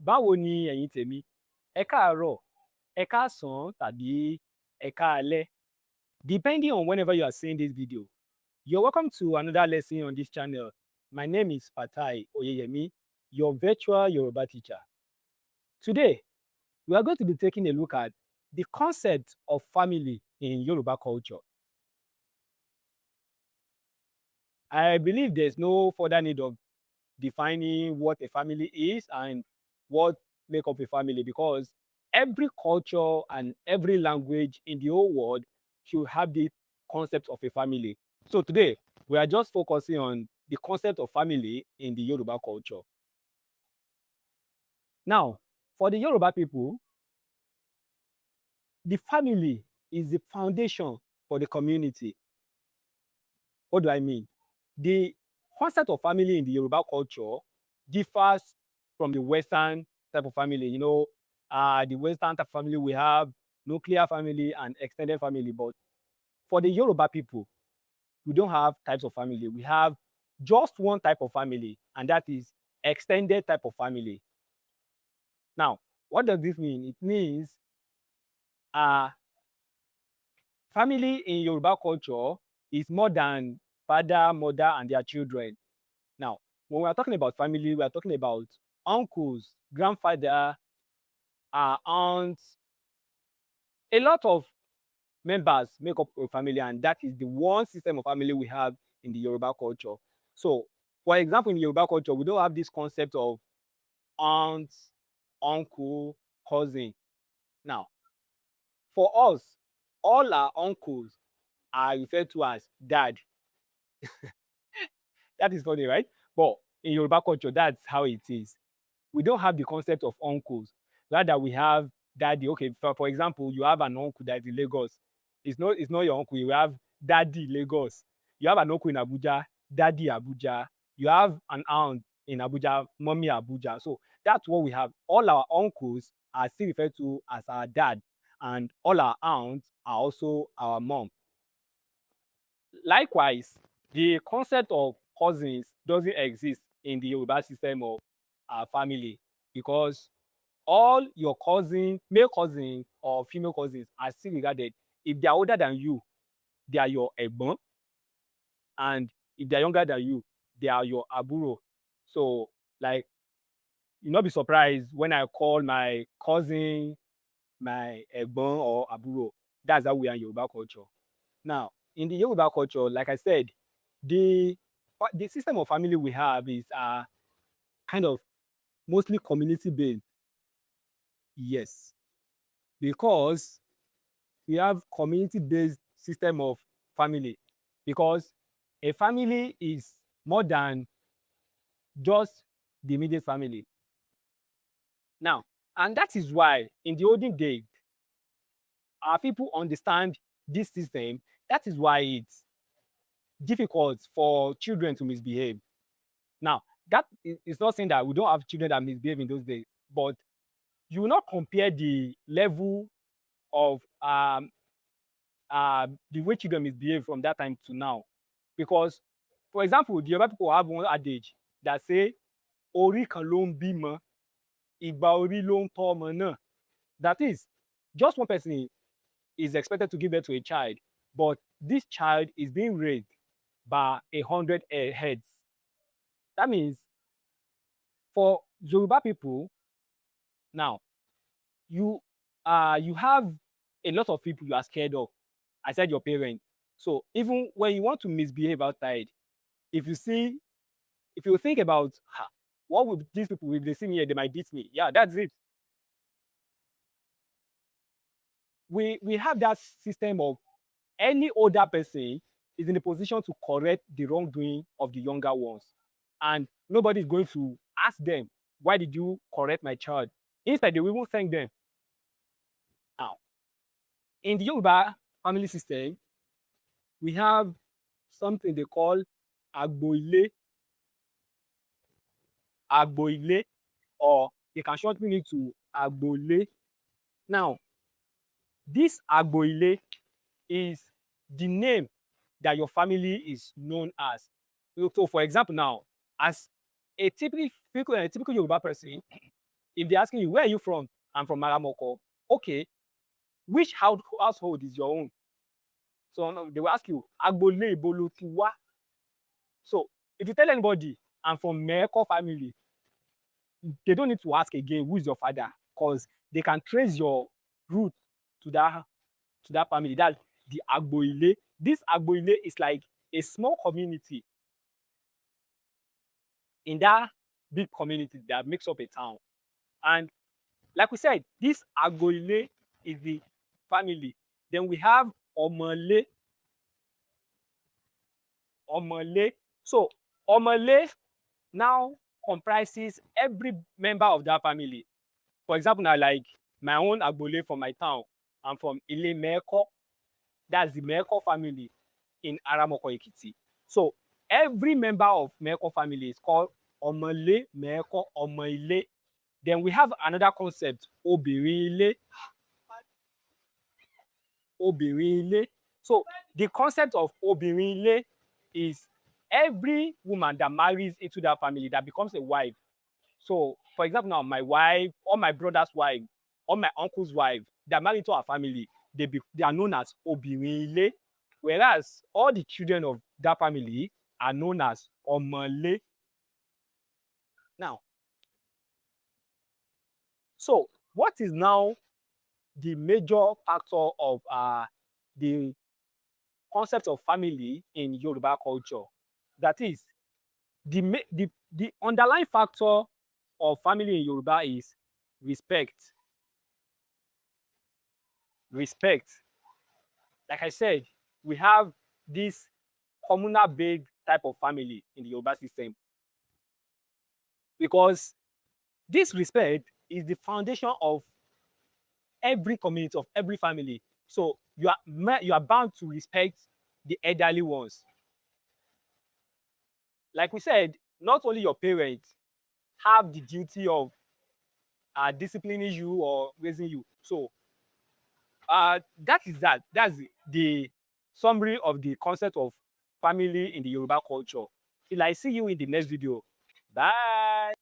Báwo ni ẹ̀yin tèmi? Ẹ káàárọ̀, ẹ káàsán tàbí ẹ káalẹ́. Depending on whenever you are seeing this video, you're welcome to another lesson on this channel. My name is Fatai Oyeyemi, your virtual Yoruba teacher. Today, we are going to be taking a look at the concept of family in Yoruba culture. I believe there's no further need of defining what a family is and what make up a family, because every culture and every language in the whole world should have the concept of a family. So today, we are just focusing on the concept of family in the Yoruba culture. Now, for the Yoruba people, the family is the foundation for the community. What do I mean? The concept of family in the Yoruba culture differs from the Western type of family. The Western type of family, we have nuclear family and extended family. But for the Yoruba people, we don't have types of family. We have just one type of family, and that is extended type of family. Now, what does this mean? It means family in Yoruba culture is more than father, mother, and their children. Now, when we are talking about family, we are talking about uncles, grandfather, aunts. A lot of members make up a family, and that is the one system of family we have in the Yoruba culture. So, for example, in Yoruba culture, we don't have this concept of aunts, uncle, cousin. Now, for us, all our uncles are referred to as dad. That is funny, right? But in Yoruba culture, that's how it is. We don't have the concept of uncles. Rather, we have daddy. Okay, for example, you have an uncle that is in Lagos. It's not your uncle. You have daddy Lagos. You have an uncle in Abuja, daddy Abuja. You have an aunt in Abuja, mommy Abuja. So that's what we have. All our uncles are still referred to as our dad, and all our aunts are also our mom. Likewise, the concept of cousins doesn't exist in the Yoruba system of family, because all your cousins, male cousins or female cousins, are still regarded. If they are older than you, they are your egbon, and if they are younger than you, they are your aburo. So, like, you not be surprised when I call my cousin my egbon or aburo. That's how we are in Yoruba culture. Now, in the Yoruba culture, like I said, the system of family we have is kind of mostly community based. Yes, because we have community based system of family, because a family is more than just the immediate family. Now, and that is why in the olden days, our people understand this system. That is why it's difficult for children to misbehave. Now, that is not saying that we don't have children that misbehave in those days, but you will not compare the level of the way children misbehave from that time to now. Because, for example, the other people have one adage that say, "Orí kan ló ń bímọ, ìgbà orí ló ń tọ́ ọmọ náà." That is, just one person is expected to give birth to a child, but this child is being raised by 100 heads. That means for Yoruba people, now you have a lot of people you are scared of. I said your parents. So even when you want to misbehave outside, if you think about what would these people, if they see me here, they might beat me. Yeah, that's it. We have that system of any older person is in a position to correct the wrongdoing of the younger ones, and nobody is going to ask them, why did you correct my child? Instead, they will thank them. Now, in the Yoruba family system, we have something they call agboile, or they can shorten it to agbole. Now, this agboile is the name that your family is known as. So, for example, now, as a typical Yoruba person, If they're asking you, where are you from? I'm from Maramoko. Okay, which household is your own? So no, they will ask you, Agbole Ibolo ti wa. So if you tell anybody, I'm from Meko family, they don't need to ask again, who is your father? Because they can trace your root to that family. That's the Agboile. This Agboile is like a small community in that big community that makes up a town. And like we said, this Agboile is the family. Then we have Omole. Omole. So Omole now comprises every member of that family. For example, now like my own Agbole from my town, I'm from Ile Meko. That's the Meko family in Aramoko Ekiti. So every member of Meko family is called Omole Meko Omoile. Then we have another concept, Obirile. Obirile. So the concept of Obirile is every woman that marries into that family that becomes a wife. So, for example, now my wife, or my brother's wife, or my uncle's wife, they're married to our family. They are known as Obirile, whereas all the children of that family are known as Omole. Now, so what is now the major factor of the concept of family in Yoruba culture? That is, the underlying factor of family in Yoruba is respect. Respect. Like I said, we have this communal based type of family in the Yoruba system because this respect is the foundation of every community, of every family. So you are bound to respect the elderly ones. Like we said, not only your parents have the duty of disciplining you or raising you. So that's the summary of the concept of family in the Yoruba culture. Till I see you in the next video. Bye.